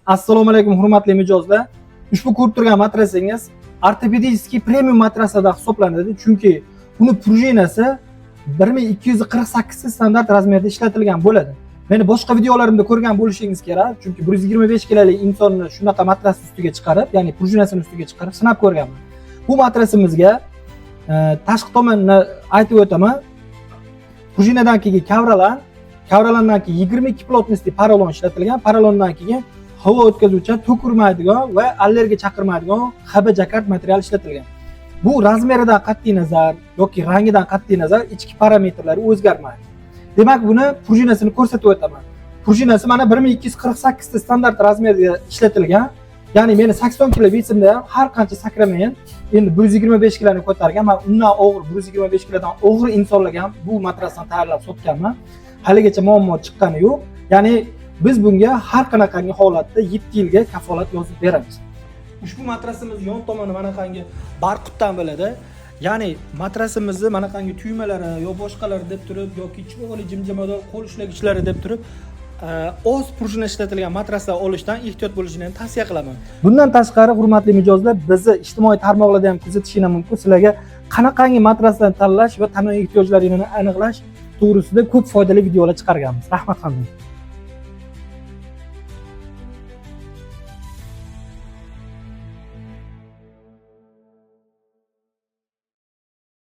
Assalomu alaykum hurmatli mijozlar. Ushbu ko'rib turgan matrasingiz ortopediskiy premium matrasida hisoblanadi, chunki uni prujinasi 1248 standart razmerda ishlatilgan bo'ladi. Meni boshqa videolarimda ko'rgan bo'lishingiz kerak, chunki 125 kilolik insonni shunaqa matras ustiga chiqarib, ya'ni prujinasini ustiga chiqarib sinab ko'rganman. Bu matrasimizga tashqi tomonini aytib o'taman. Prujinadan keyin kavralandan keyin 22 plotnosti porolon ishlatilgan. Porolondan keyin havo o'tkazuvchan, to'kirmaydigan va allergiya chaqirmaydigan HB jakard material ishlatilgan. Bu razmeridan qat'iy nazar yoki rangidan qat'iy nazar ichki parametrlari o'zgarmaydi. Demak, buni prujinasini ko'rsatib o'taman. Prujinasi mana 1248 ta standart razmerda ishlatilgan. Ya'ni meni 80 kg vesimda ham har qancha sakramayin, endi 125 kiloni ko'targan. Men undan og'ir 125 kilodan og'ir insonlarga ham bu matrasni tayyorlab sotganman. Haligacha muammo chiqqani yo'q. Ya'ni biz bunga har qanaqangi holatda 7 yilga kafolat yozib beramiz. Ushbu matrasimiz yon tomoni mana qangi barqutdan bo'ladi. Ya'ni matrasimizni mana qangi tuymalari yo boshqalari deb turib yoki chiroyli jimjimador qo'l ushlagichlari deb turib oz prujina ishlatilgan matraslar olishdan ehtiyot bo'lishni ham tavsiya qilaman. Bundan tashqari hurmatli mijozlar, bizni ijtimoiy tarmoqlarda ham kuzatishingiz mumkin. Sizlarga qanaqangi matraslarni tanlash va tana ehtiyojlarini aniqlash to'g'risida ko'p foydali videolar chiqarganmiz. Rahmat hamda.